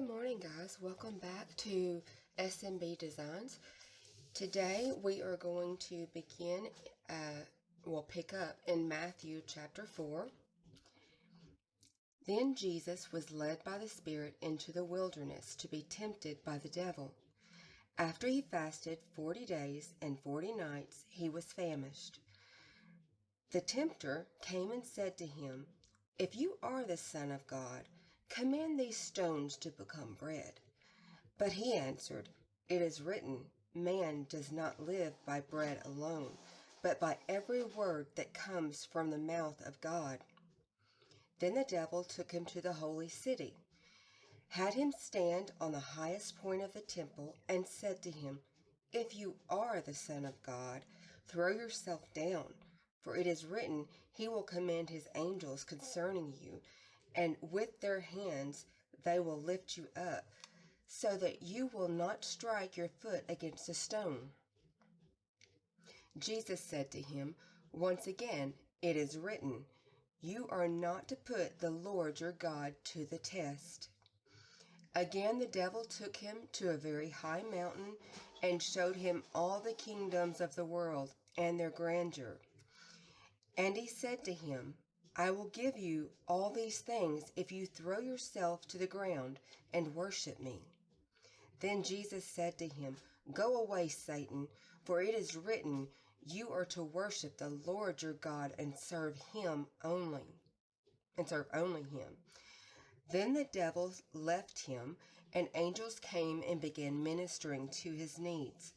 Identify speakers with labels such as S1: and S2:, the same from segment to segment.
S1: Good morning, guys. Welcome back to SMB Designs. Today we are going to begin, we'll pick up in Matthew chapter 4. Then Jesus was led by the Spirit into the wilderness to be tempted by the devil. After he fasted 40 days and 40 nights, he was famished. The tempter came and said to him, "If you are the Son of God, command these stones to become bread." But he answered, "It is written, man does not live by bread alone, but by every word that comes from the mouth of God." Then the devil took him to the holy city, had him stand on the highest point of the temple, and said to him, "If you are the Son of God, throw yourself down, for it is written, he will command his angels concerning you, and with their hands they will lift you up, so that you will not strike your foot against a stone." Jesus said to him, "Once again, it is written, you are not to put the Lord your God to the test." Again the devil took him to a very high mountain and showed him all the kingdoms of the world and their grandeur. And he said to him, "I will give you all these things if you throw yourself to the ground and worship me." Then Jesus said to him, "Go away, Satan, for it is written, you are to worship the Lord your God and serve only him." Then the devil left him, and angels came and began ministering to his needs.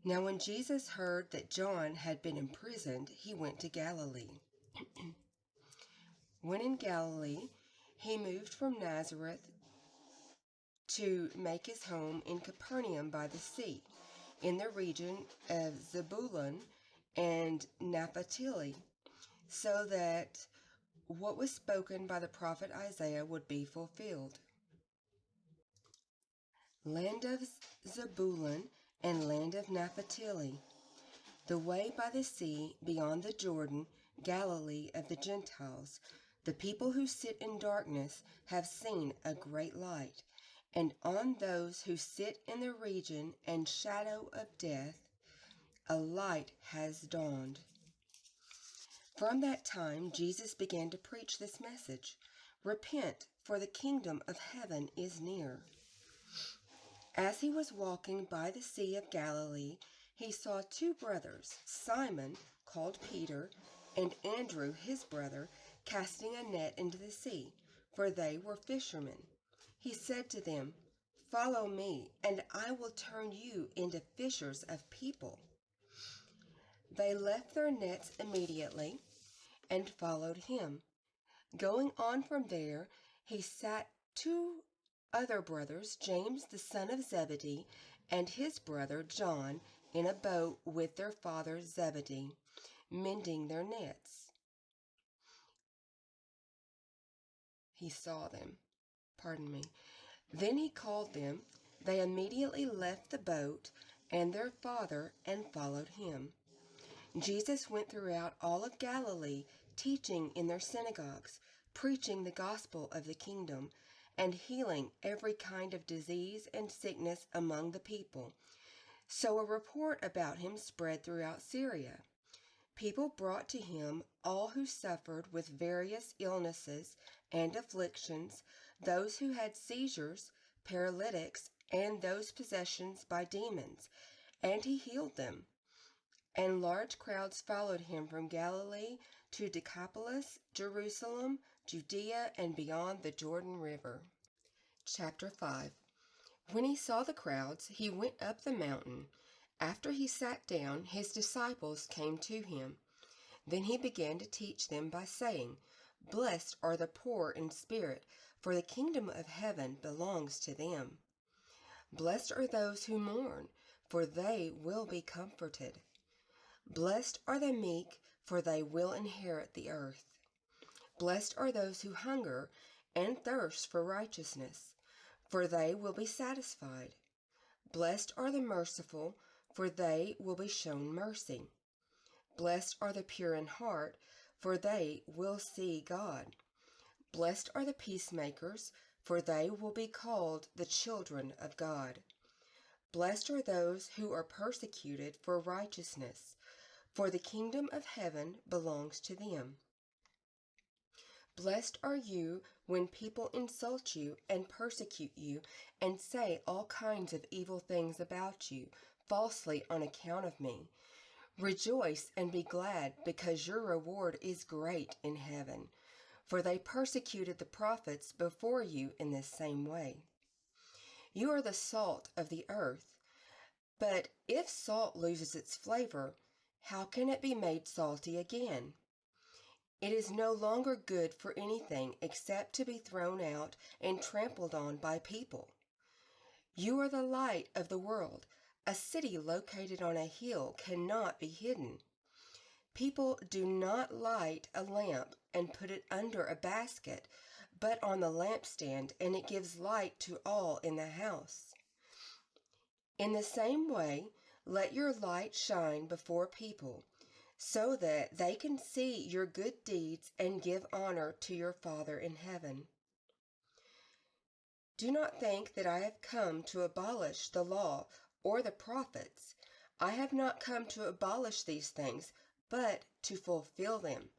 S1: Now when Jesus heard that John had been imprisoned, he went to Galilee. When in Galilee, he moved from Nazareth to make his home in Capernaum by the sea, in the region of Zebulun and Naphtali, so that what was spoken by the prophet Isaiah would be fulfilled. Land of Zebulun and land of Naphtali, the way by the sea beyond the Jordan, Galilee of the Gentiles. The people who sit in darkness have seen a great light, and on those who sit in the region and shadow of death, a light has dawned. From that time, Jesus began to preach this message: "Repent, for the kingdom of heaven is near." As he was walking by the Sea of Galilee, he saw two brothers, Simon, called Peter, and Andrew, his brother, casting a net into the sea, for they were fishermen. He said to them, "Follow me, and I will turn you into fishers of people." They left their nets immediately and followed him. Going on from there, he sat two other brothers, James the son of Zebedee, and his brother John, in a boat with their father Zebedee, mending their nets. He saw them. Then he called them. They immediately left the boat and their father and followed him. Jesus went throughout all of Galilee, teaching in their synagogues, preaching the gospel of the kingdom, and healing every kind of disease and sickness among the people. So a report about him spread throughout Syria. People brought to him all who suffered with various illnesses and afflictions, those who had seizures, paralytics, and those possessed by demons, and he healed them. And large crowds followed him from Galilee to Decapolis, Jerusalem, Judea, and beyond the Jordan River. Chapter 5. When he saw the crowds, he went up the mountain. After he sat down, his disciples came to him. Then he began to teach them by saying, "Blessed are the poor in spirit, for the kingdom of heaven belongs to them. Blessed are those who mourn, for they will be comforted. Blessed are the meek, for they will inherit the earth. Blessed are those who hunger and thirst for righteousness, for they will be satisfied. Blessed are the merciful, for they will be shown mercy. Blessed are the pure in heart, for they will see God. Blessed are the peacemakers, for they will be called the children of God. Blessed are those who are persecuted for righteousness, for the kingdom of heaven belongs to them. Blessed are you when people insult you and persecute you and say all kinds of evil things about you, falsely on account of me. Rejoice and be glad, because your reward is great in heaven, for they persecuted the prophets before you in this same way. You are the salt of the earth, but if salt loses its flavor, how can it be made salty again? It is no longer good for anything except to be thrown out and trampled on by people. You are the light of the world. A city located on a hill cannot be hidden. People do not light a lamp and put it under a basket, but on the lampstand, and it gives light to all in the house. In the same way, let your light shine before people, so that they can see your good deeds and give honor to your Father in heaven. Do not think that I have come to abolish the law or the prophets. I have not come to abolish these things, but to fulfill them.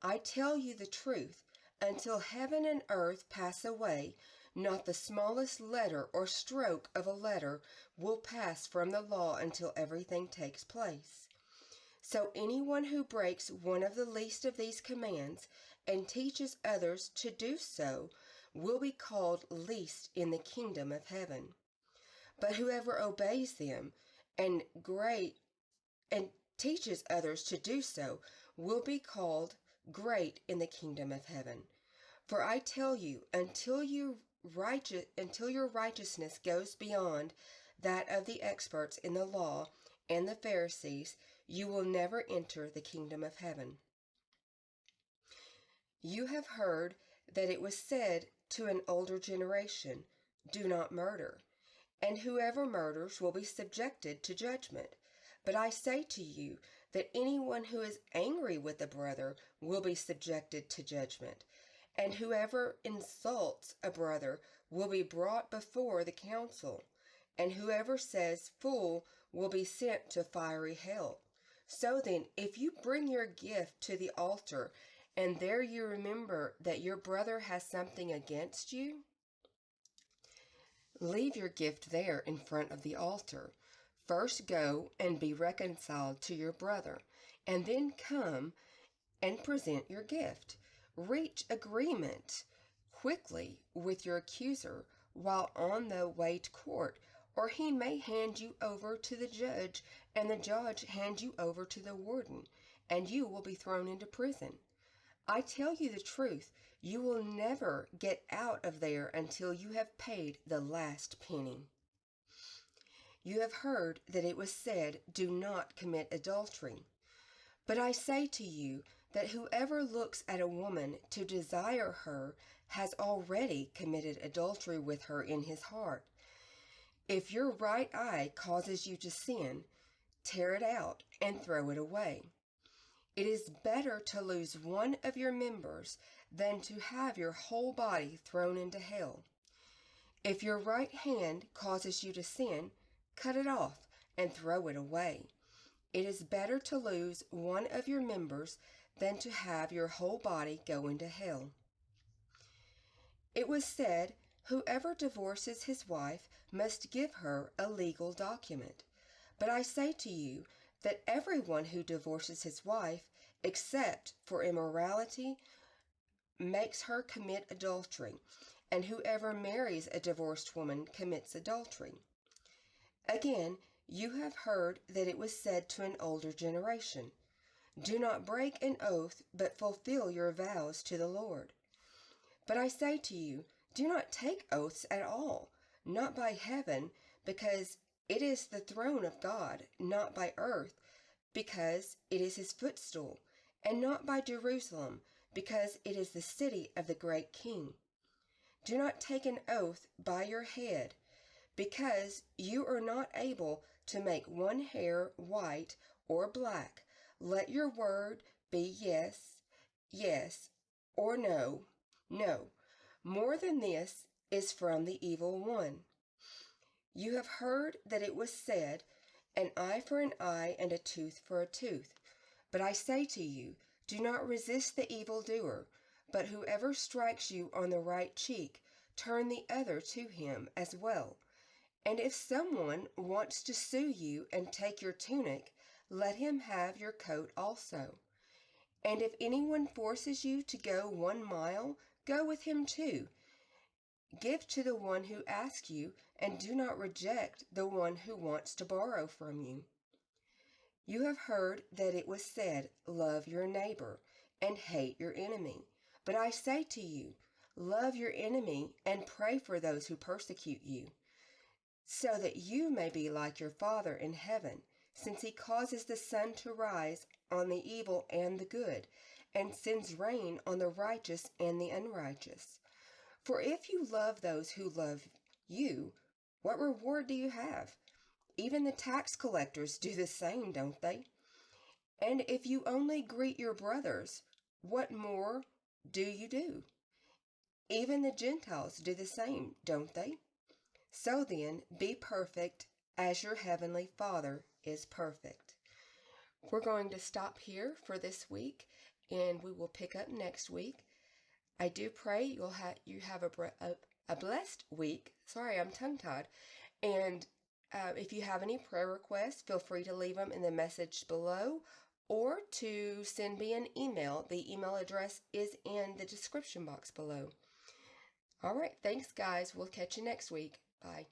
S1: I tell you the truth, until heaven and earth pass away, not the smallest letter or stroke of a letter will pass from the law until everything takes place. So anyone who breaks one of the least of these commands and teaches others to do so will be called least in the kingdom of heaven. But whoever obeys them and teaches others to do so will be called great in the kingdom of heaven. For I tell you, until your righteousness goes beyond that of the experts in the law and the Pharisees, you will never enter the kingdom of heaven. You have heard that it was said to an older generation, "Do not murder," and whoever murders will be subjected to judgment. But I say to you that anyone who is angry with a brother will be subjected to judgment, and whoever insults a brother will be brought before the council, and whoever says fool will be sent to fiery hell. So then, if you bring your gift to the altar, and there you remember that your brother has something against you, leave your gift there in front of the altar. First go and be reconciled to your brother, and then come and present your gift. Reach agreement quickly with your accuser while on the way to court, or he may hand you over to the judge, and the judge hand you over to the warden, and you will be thrown into prison. I tell you the truth, you will never get out of there until you have paid the last penny. You have heard that it was said, "Do not commit adultery." But I say to you that whoever looks at a woman to desire her has already committed adultery with her in his heart. If your right eye causes you to sin, tear it out and throw it away. It is better to lose one of your members than to have your whole body thrown into hell. If your right hand causes you to sin, cut it off and throw it away. It is better to lose one of your members than to have your whole body go into hell. It was said, "Whoever divorces his wife must give her a legal document." But I say to you that everyone who divorces his wife, except for immorality, makes her commit adultery, and whoever marries a divorced woman commits adultery. Again, you have heard that it was said to an older generation, "Do not break an oath, but fulfill your vows to the Lord." But I say to you, do not take oaths at all, not by heaven, because it is the throne of God, not by earth, because it is his footstool, and not by Jerusalem, because it is the city of the great King. Do not take an oath by your head, because you are not able to make one hair white or black. Let your word be yes, yes, or no, no. More than this, is from the evil one. You have heard that it was said, an eye for an eye and a tooth for a tooth. But I say to you, do not resist the evildoer, but whoever strikes you on the right cheek, turn the other to him as well. And if someone wants to sue you and take your tunic, let him have your coat also. And if anyone forces you to go 1 mile, go with him 2. Give to the one who asks you, and do not reject the one who wants to borrow from you. You have heard that it was said, love your neighbor and hate your enemy. But I say to you, love your enemy and pray for those who persecute you, so that you may be like your Father in heaven, since he causes the sun to rise on the evil and the good, and sends rain on the righteous and the unrighteous. For if you love those who love you, what reward do you have? Even the tax collectors do the same, don't they? And if you only greet your brothers, what more do you do? Even the Gentiles do the same, don't they? So then, be perfect as your heavenly Father is perfect. We're going to stop here for this week, and we will pick up next week. I do pray you have a blessed week. Sorry, I'm tongue-tied. And if you have any prayer requests, feel free to leave them in the message below or to send me an email. The email address is in the description box below. All right, thanks, guys. We'll catch you next week. Bye.